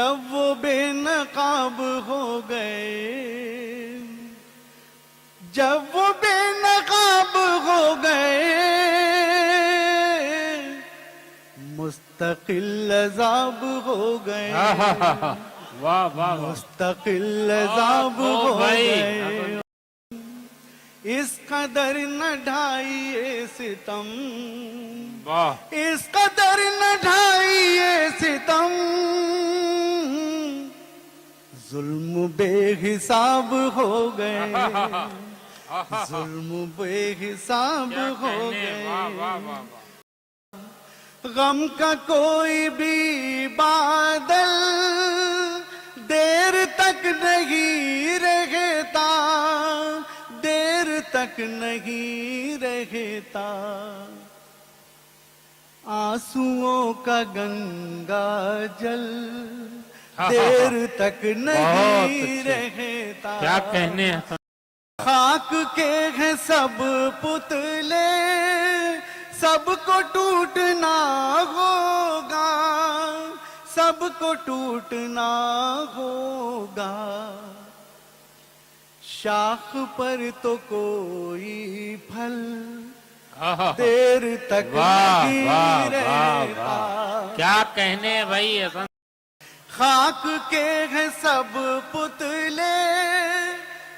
जब वो बेनकाब हो गए, जब वो बेनकाब हो गए, मुस्तकिल अज़ाब हो गए। वाह वाह, मुस्तकिल अज़ाब हो गए। इस कदर न ढाइए सितम, वाह, इस कदर न ढाइए सितम, जुल्म बेहिसाब हो गए, जुल्म बेहिसाब हो गए। गम का कोई भी बादल देर तक नहीं रहता, देर तक नहीं रहता। आंसुओं का गंगा जल देर तक नहीं रहता। क्या कहने हैं। खाक के हैं सब पुतले, सबको टूटना होगा, सबको टूटना होगा। शाख पर तो कोई फल देर तक नहीं रहता। क्या कहने भाई। खाक के हैं सब पुतले,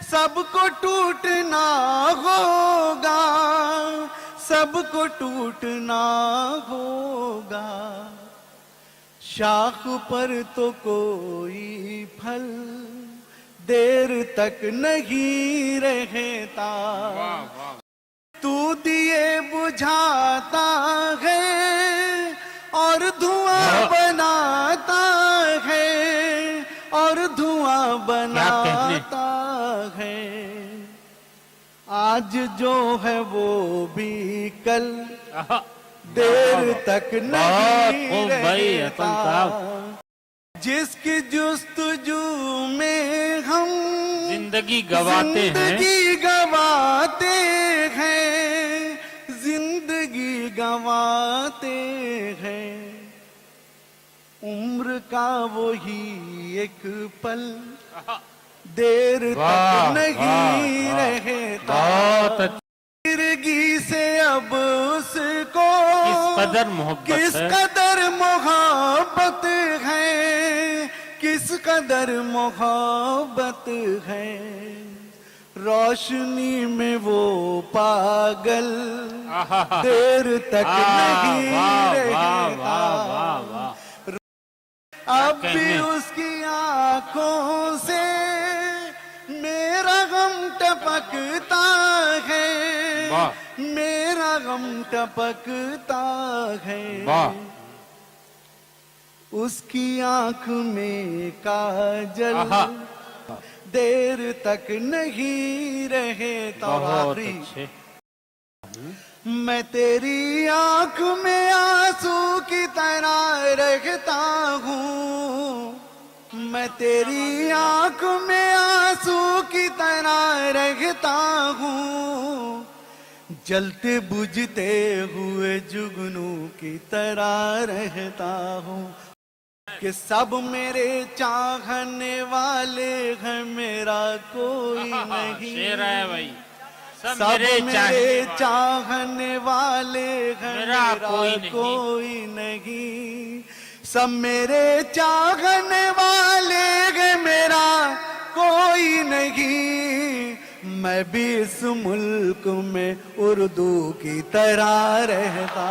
सबको टूटना होगा, सबको टूटना होगा। शाख पर तो कोई फल देर तक नहीं रहता। तू दिए बुझाता है और धुआं बनाता है, और धुआं बनाता है। आज जो है वो भी कल देर तक नहीं रहता। जिसकी जुस्तजू में हम जिंदगी गवाते हैं, जिंदगी गवाते हैं, जिंदगी गवाते हैं। उम्र का वही एक पल देर तक नहीं रहता। जिंदगी से अब उसको किस कदर मोहब्बत है, किस कदर मोहब्बत है। रोशनी में वो पागल देर तक नहीं रहता। अब भी उसकी आंखों से मेरा गम टपकता है, मेरा गम टपकता है। उसकी आंख में काजल देर तक नहीं रहता। मैं तेरी आंख में आंसू की तरह रहता हूँ, मैं तेरी आंख में आंसू की तरह रहता हूँ। जलते बुझते हुए जुगनू की तरह रहता हूँ। कि सब मेरे चाहने वाले हैं, मेरा कोई नहीं। शेर है भाई। सब मेरे चाहने वाले हैं, मेरा कोई नहीं। सब मेरे चाहने वाले हैं, मेरा कोई नहीं। मैं भी इस मुल्क में उर्दू की तरह रहता।